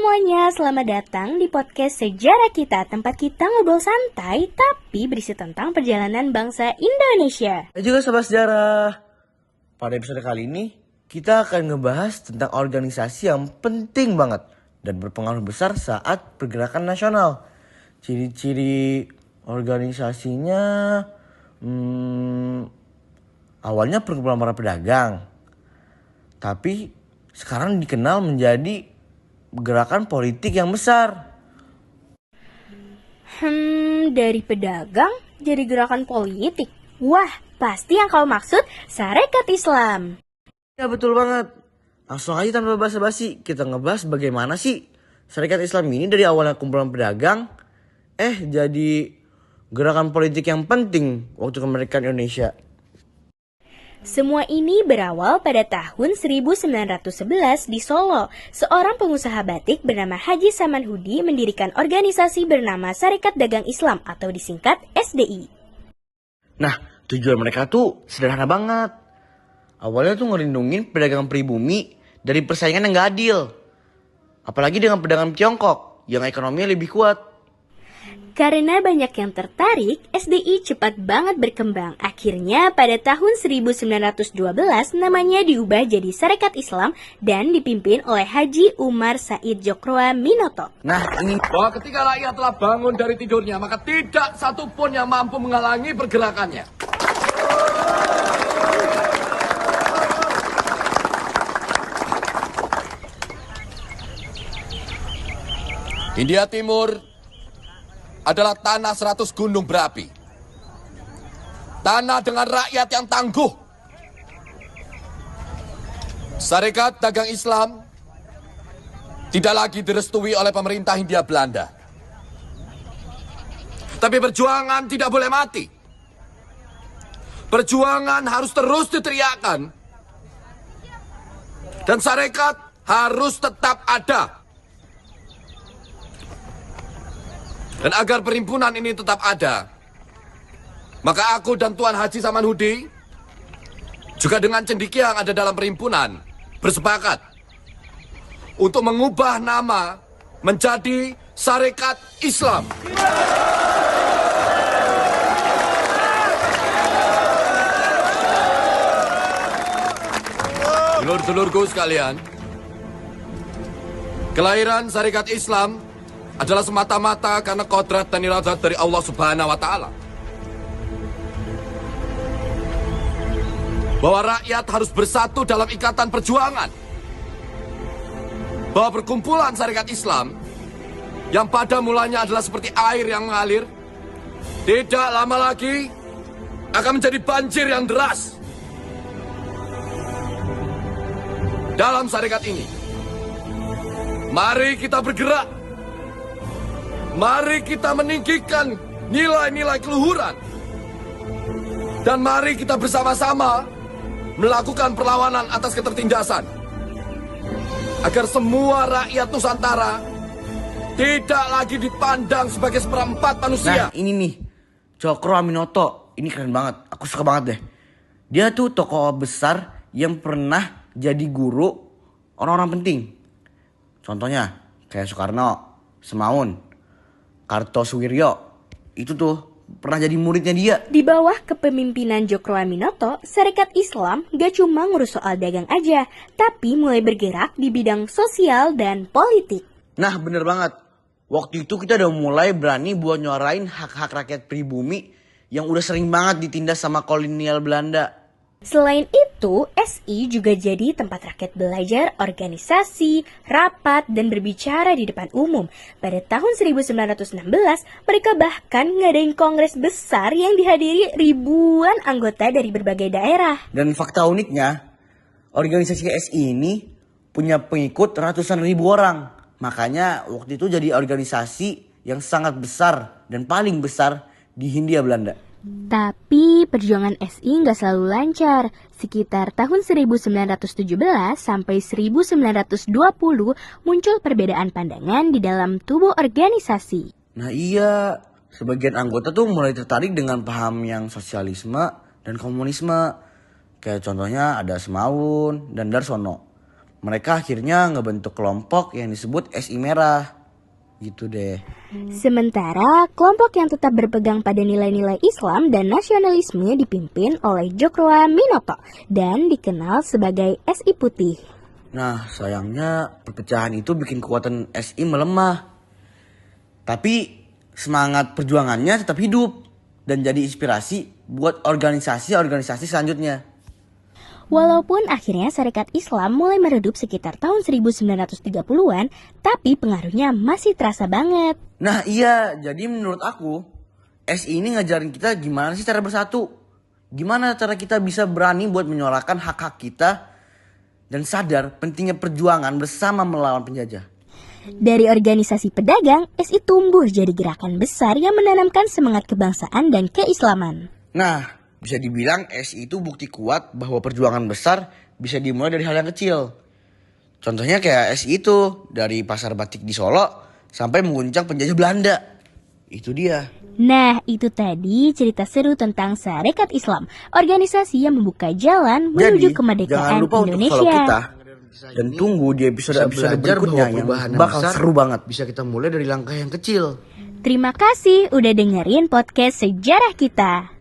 semuanya, selamat datang di podcast Sejarah Kita, tempat kita ngobrol santai tapi berisi tentang perjalanan bangsa Indonesia. Dan juga sahabat sejarah, pada episode kali ini kita akan ngebahas tentang organisasi yang penting banget dan berpengaruh besar saat pergerakan nasional. Ciri-ciri organisasinya awalnya perkumpulan para pedagang, tapi sekarang dikenal menjadi gerakan politik yang besar. Dari pedagang jadi gerakan politik. Wah, pasti yang kau maksud Sarekat Islam. Ya betul banget. Langsung aja tanpa basa-basi kita ngebahas bagaimana sih Sarekat Islam ini dari awalnya kumpulan pedagang jadi gerakan politik yang penting waktu kemerdekaan Indonesia. Semua ini berawal pada tahun 1911 di Solo. Seorang pengusaha batik bernama Haji Samanhudi mendirikan organisasi bernama Sarekat Dagang Islam atau disingkat SDI. Nah, tujuan mereka tuh sederhana banget. Awalnya tuh ngelindungin pedagang pribumi dari persaingan yang gak adil. Apalagi dengan pedagang Tiongkok yang ekonominya lebih kuat. Karena banyak yang tertarik, SDI cepat banget berkembang. Akhirnya pada tahun 1912 namanya diubah jadi Sarekat Islam dan dipimpin oleh Haji Umar Said Djokroaminoto. Nah, ini bahwa ketika rakyat telah bangun dari tidurnya, maka tidak satupun yang mampu menghalangi pergerakannya. India Timur adalah tanah 100 gunung berapi. Tanah dengan rakyat yang tangguh. Sarekat Dagang Islam tidak lagi direstui oleh pemerintah Hindia Belanda. Tapi perjuangan tidak boleh mati. Perjuangan harus terus diteriakkan. Dan sarekat harus tetap ada. Dan agar perhimpunan ini tetap ada, maka aku dan Tuan Haji Samanhudi, juga dengan cendekia yang ada dalam perhimpunan, bersepakat untuk mengubah nama menjadi Sarekat Islam. Dulur-dulurku sekalian, kelahiran Sarekat Islam adalah semata-mata karena kodrat dan iradat dari Allah Subhanahu wa Ta'ala. Bahwa rakyat harus bersatu dalam ikatan perjuangan. Bahwa perkumpulan Sarekat Islam yang pada mulanya adalah seperti air yang mengalir, tidak lama lagi akan menjadi banjir yang deras. Dalam sarekat ini, mari kita bergerak. Mari kita meninggikan nilai-nilai keluhuran. Dan mari kita bersama-sama melakukan perlawanan atas ketertindasan. Agar semua rakyat Nusantara tidak lagi dipandang sebagai seperempat manusia. Nah ini nih, Djokroaminoto. Ini keren banget, aku suka banget deh. Dia tuh tokoh besar yang pernah jadi guru orang-orang penting. Contohnya kayak Soekarno, Semaun, Kartosuwiryo, itu tuh pernah jadi muridnya dia. Di bawah kepemimpinan Djokroaminoto, Sarekat Islam gak cuma ngurus soal dagang aja, tapi mulai bergerak di bidang sosial dan politik. Nah bener banget, waktu itu kita udah mulai berani buat nyuarain hak-hak rakyat pribumi yang udah sering banget ditindas sama kolonial Belanda. Selain itu, SI juga jadi tempat rakyat belajar, organisasi, rapat, dan berbicara di depan umum. Pada tahun 1916, mereka bahkan ngadain kongres besar yang dihadiri ribuan anggota dari berbagai daerah. Dan fakta uniknya, organisasi SI ini punya pengikut ratusan ribu orang. Makanya waktu itu jadi organisasi yang sangat besar dan paling besar di Hindia Belanda. Tapi perjuangan SI nggak selalu lancar. Sekitar tahun 1917 sampai 1920 muncul perbedaan pandangan di dalam tubuh organisasi. Nah iya, sebagian anggota tuh mulai tertarik dengan paham yang sosialisme dan komunisme. Kayak contohnya ada Semaun dan Darsono. mereka akhirnya ngebentuk kelompok yang disebut SI Merah. Gitu deh. Sementara kelompok yang tetap berpegang pada nilai-nilai Islam dan nasionalisme dipimpin oleh Cokroaminoto dan dikenal sebagai SI Putih. Nah, sayangnya perpecahan itu bikin kekuatan SI melemah. Tapi semangat perjuangannya tetap hidup dan jadi inspirasi buat organisasi-organisasi selanjutnya. Walaupun akhirnya Sarekat Islam mulai meredup sekitar tahun 1930-an, tapi pengaruhnya masih terasa banget. Nah iya, jadi menurut aku SI ini ngajarin kita gimana sih cara bersatu. Gimana cara kita bisa berani buat menyuarakan hak-hak kita dan sadar pentingnya perjuangan bersama melawan penjajah. Dari organisasi pedagang, SI tumbuh jadi gerakan besar yang menanamkan semangat kebangsaan dan keislaman. Nah, bisa dibilang SI itu bukti kuat bahwa perjuangan besar bisa dimulai dari hal yang kecil. Contohnya kayak SI itu, dari pasar batik di Solo sampai mengguncang penjajah Belanda. Itu dia. Nah, itu tadi cerita seru tentang Sarekat Islam, organisasi yang membuka jalan menuju Jadi, kemerdekaan jangan lupa untuk follow Indonesia. kita dan tunggu di episode-episode berikutnya yang bakal seru banget. Bisa kita mulai dari langkah yang kecil. Terima kasih udah dengerin podcast Sejarah Kita.